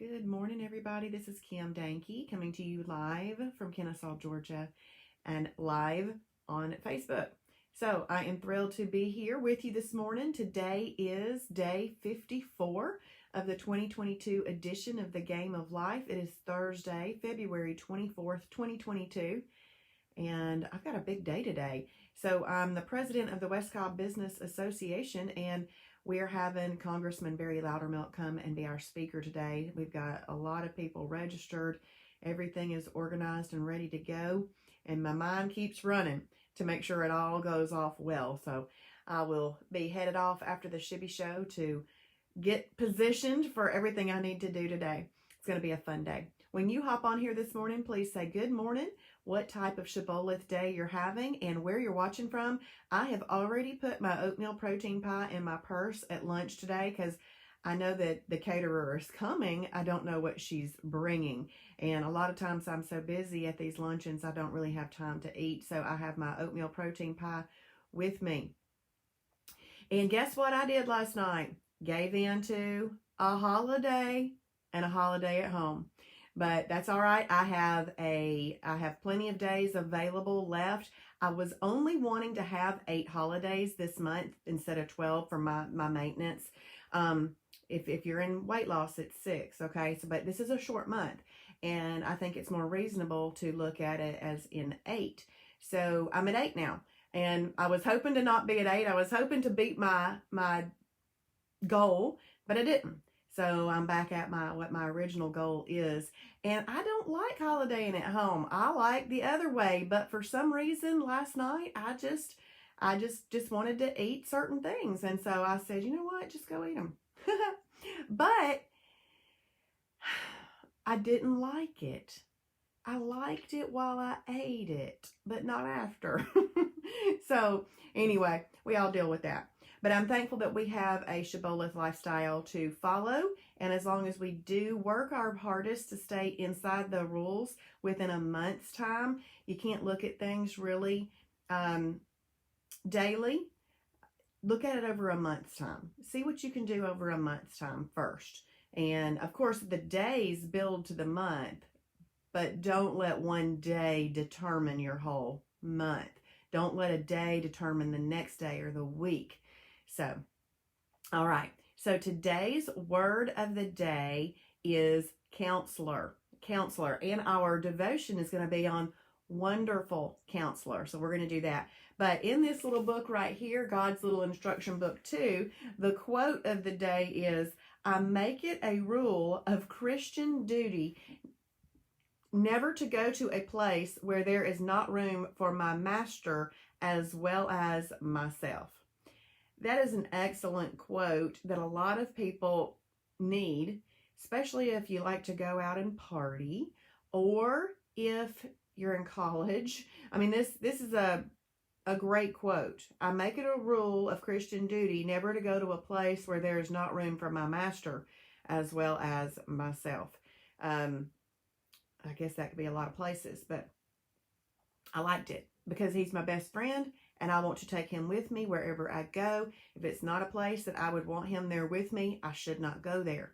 Good morning, everybody. This is Kim Danke coming to you live from Kennesaw, Georgia, and live on Facebook. So I am thrilled to be here with you this morning. Today is day 54 of the 2022 edition of the Game of Life. It is Thursday, February 24th, 2022, and I've got a big day today. So I'm the president of the West Cobb Business Association, and we're having Congressman Barry Loudermilk come and be our speaker today. We've got a lot of people registered. Everything is organized and ready to go. And my mind keeps running to make sure it all goes off well. So I will be headed off after the Shibby show to get positioned for everything I need to do today. It's going to be a fun day. When you hop on here this morning, please say good morning, what type of shibboleth day you're having, and where you're watching from. I have already put my oatmeal protein pie in my purse at lunch today because I know that the caterer is coming. I don't know what she's bringing. And a lot of times I'm so busy at these luncheons, I don't really have time to eat. So I have my oatmeal protein pie with me. And guess what I did last night? Gave in to a holiday and a holiday at home. But that's all right. I have plenty of days available left. I was only wanting to have 8 holidays this month instead of 12 for my maintenance. If you're in weight loss, it's 6. Okay. So, but this is a short month, and I think it's more reasonable to look at it as in 8. So I'm at 8 now, and I was hoping to not be at 8. I was hoping to beat my goal, but I didn't. So I'm back at what my original goal is. And I don't like holidaying at home. I like the other way. But for some reason last night, I just wanted to eat certain things. And so I said, you know what? Just go eat them. But I didn't like it. I liked it while I ate it, but not after. So anyway, we all deal with that. But I'm thankful that we have a shibboleth lifestyle to follow. And as long as we do work our hardest to stay inside the rules within a month's time, you can't look at things really daily. Look at it over a month's time. See what you can do over a month's time first. And of course, the days build to the month, but don't let one day determine your whole month. Don't let a day determine the next day or the week. So, all right. So today's word of the day is counselor. Counselor. And our devotion is going to be on wonderful counselor. So we're going to do that. But in this little book right here, God's little instruction book 2, the quote of the day is, I make it a rule of Christian duty never to go to a place where there is not room for my master as well as myself. That is an excellent quote that a lot of people need, especially if you like to go out and party or if you're in college. I mean, this is a great quote. I make it a rule of Christian duty never to go to a place where there is not room for my master as well as myself. I guess that could be a lot of places, but I liked it because he's my best friend. And I want to take him with me wherever I go. If it's not a place that I would want him there with me, I should not go there.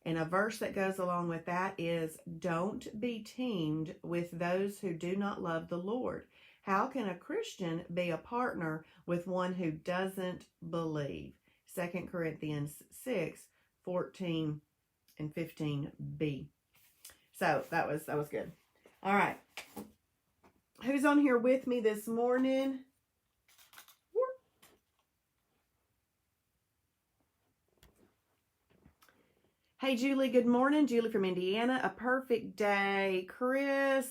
And a verse that goes along with that is, don't be teamed with those who do not love the Lord. How can a Christian be a partner with one who doesn't believe? 2 Corinthians 6, 14 and 15b. So that was good. All right. Who's on here with me this morning? Hey, Julie, good morning. Julie from Indiana. A perfect day. Chris.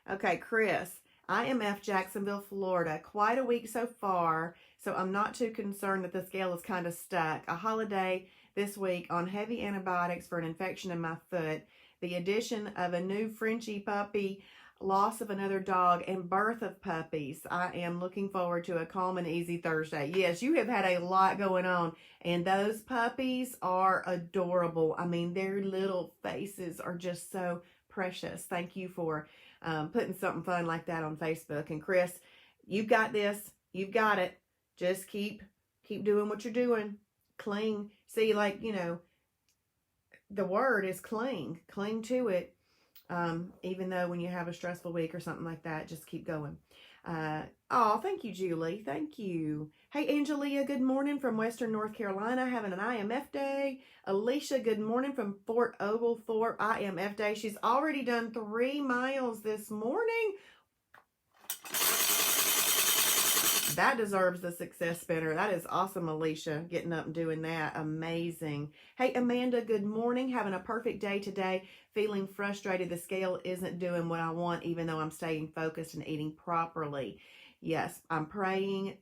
Okay, Chris. IMF Jacksonville, Florida. Quite a week so far, so I'm not too concerned that the scale is kind of stuck. A holiday this week on heavy antibiotics for an infection in my foot. The addition of a new Frenchie puppy, loss of another dog, and birth of puppies. I am looking forward to a calm and easy Thursday. Yes, you have had a lot going on, and those puppies are adorable. I mean, their little faces are just so precious. Thank you for putting something fun like that on Facebook. And Chris, you've got this. You've got it. Just keep doing what you're doing. Cling. See, like, the word is cling. Cling to it. Even though when you have a stressful week or something like that, just keep going. Thank you, Julie. Thank you. Hey, Angelia, good morning from Western North Carolina, having an IMF day. Alicia, good morning from Fort Oglethorpe, IMF day. She's already done 3 miles this morning. That deserves the success spinner. That is awesome, Alicia, getting up and doing that. Amazing. Hey, Amanda, good morning. Having a perfect day today. Feeling frustrated. The scale isn't doing what I want, even though I'm staying focused and eating properly. Yes, I'm praying.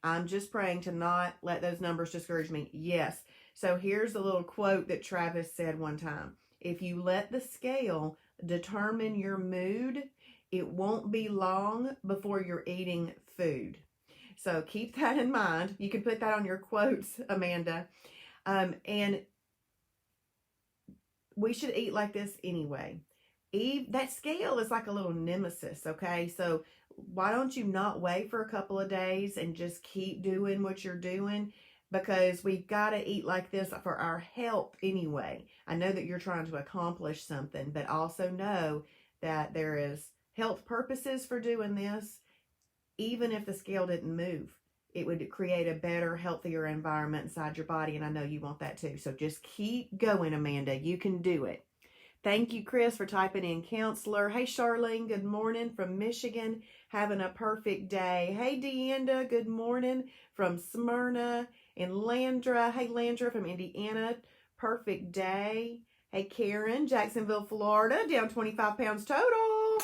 I'm just praying to not let those numbers discourage me. Yes. So here's a little quote that Travis said one time. If you let the scale determine your mood, it won't be long before you're eating food. So keep that in mind. You can put that on your quotes, Amanda. And we should eat like this anyway. That scale is like a little nemesis, okay? So why don't you not wait for a couple of days and just keep doing what you're doing? Because we've got to eat like this for our health anyway. I know that you're trying to accomplish something, but also know that there is health purposes for doing this. Even if the scale didn't move, it would create a better, healthier environment inside your body. And I know you want that too. So just keep going, Amanda. You can do it. Thank you, Chris, for typing in counselor. Hey, Charlene, good morning from Michigan. Having a perfect day. Hey, Deanda, good morning from Smyrna. And Landra, hey, Landra from Indiana. Perfect day. Hey, Karen, Jacksonville, Florida, down 25 pounds total.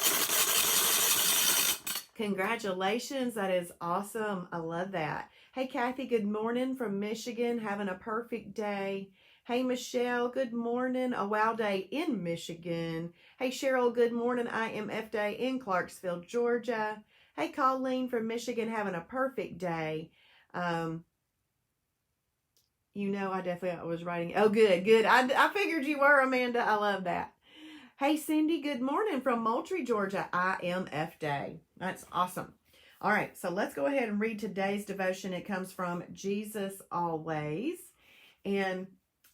Congratulations. That is awesome. I love that. Hey, Kathy, good morning from Michigan. Having a perfect day. Hey, Michelle, good morning. A wow day in Michigan. Hey, Cheryl, good morning. IMF day in Clarksville, Georgia. Hey, Colleen from Michigan, having a perfect day. I definitely was writing. Oh, good. I figured you were, Amanda. I love that. Hey, Cindy, good morning from Moultrie, Georgia. IMF day. That's awesome. All right, so let's go ahead and read today's devotion. It comes from Jesus Always. And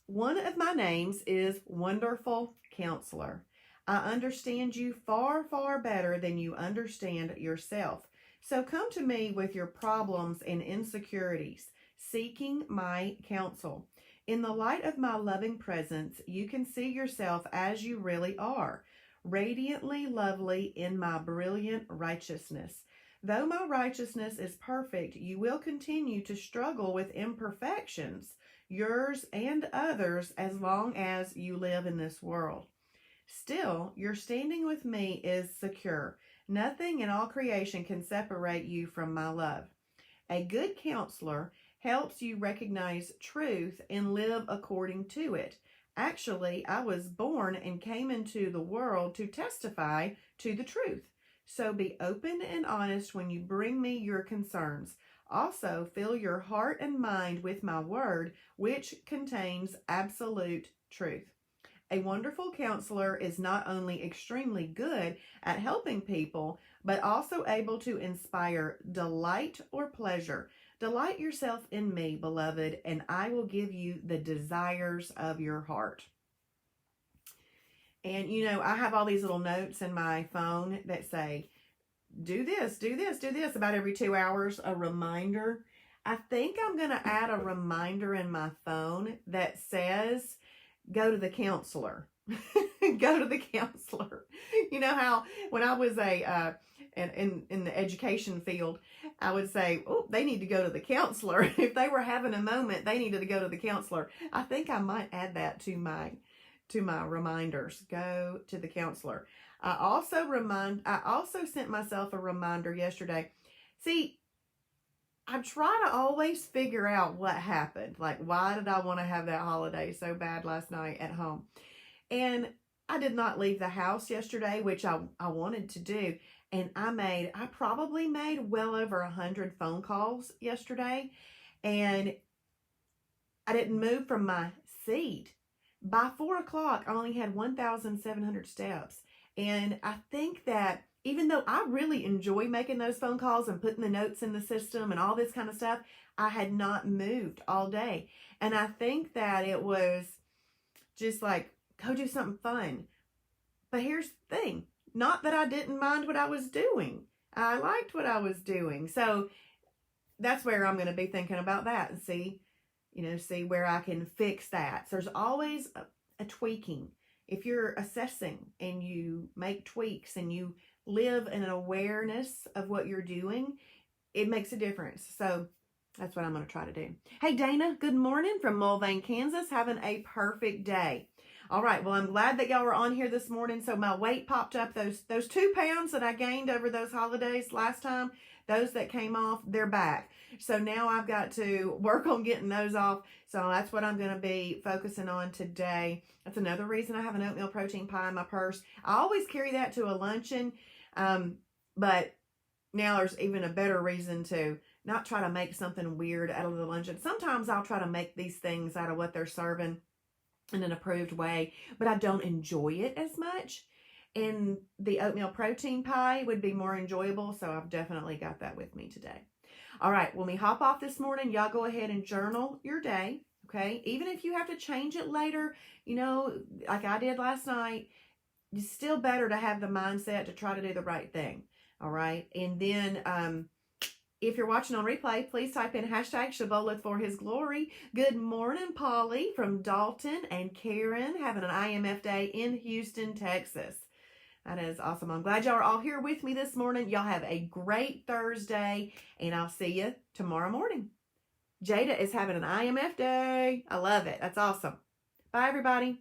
one of my names is Wonderful Counselor. I understand you far, far better than you understand yourself. So come to me with your problems and insecurities, seeking my counsel. In the light of my loving presence, you can see yourself as you really are, radiantly lovely in my brilliant righteousness. Though my righteousness is perfect, you will continue to struggle with imperfections, yours and others, as long as you live in this world. Still, your standing with me is secure. Nothing in all creation can separate you from my love. A good counselor helps you recognize truth and live according to it. Actually, I was born and came into the world to testify to the truth. So be open and honest when you bring me your concerns. Also, fill your heart and mind with my word, which contains absolute truth. A wonderful counselor is not only extremely good at helping people, but also able to inspire delight or pleasure. Delight yourself in me, beloved, and I will give you the desires of your heart. And, I have all these little notes in my phone that say, do this, do this, do this, about every 2 hours, a reminder. I think I'm going to add a reminder in my phone that says, go to the counselor. Go to the counselor. You know how when I was in the education field, I would say, oh, they need to go to the counselor. If they were having a moment, they needed to go to the counselor. I think I might add that to my reminders. Go to the counselor. I also sent myself a reminder yesterday. See, I try to always figure out what happened. Like, why did I want to have that holiday so bad last night at home? And I did not leave the house yesterday, which I wanted to do. And I probably made well over 100 phone calls yesterday. And I didn't move from my seat. By 4 o'clock, I only had 1,700 steps. And I think that even though I really enjoy making those phone calls and putting the notes in the system and all this kind of stuff, I had not moved all day. And I think that it was just like go do something fun. But here's the thing, not that I didn't mind what I was doing. I liked what I was doing. So that's where I'm going to be thinking about that and see where I can fix that. So there's always a tweaking. If you're assessing and you make tweaks and you live in an awareness of what you're doing, it makes a difference. So that's what I'm going to try to do. Hey, Dana, good morning from Mulvane, Kansas. Having a perfect day. All right. Well, I'm glad that y'all were on here this morning. So my weight popped up. Those 2 pounds that I gained over those holidays last time, those that came off, they're back. So now I've got to work on getting those off. So that's what I'm going to be focusing on today. That's another reason I have an oatmeal protein pie in my purse. I always carry that to a luncheon. But now there's even a better reason to not try to make something weird out of the luncheon. Sometimes I'll try to make these things out of what they're serving in an approved way, but I don't enjoy it as much. And the oatmeal protein pie would be more enjoyable, so I've definitely got that with me today. All right, when we hop off this morning, y'all go ahead and journal your day, okay? Even if you have to change it later, like I did last night, it's still better to have the mindset to try to do the right thing, all right? And then if you're watching on replay, please type in hashtag Shibboleth for his glory. Good morning, Polly from Dalton and Karen having an IMF day in Houston, Texas. That is awesome. I'm glad y'all are all here with me this morning. Y'all have a great Thursday, and I'll see you tomorrow morning. Jada is having an IMF day. I love it. That's awesome. Bye, everybody.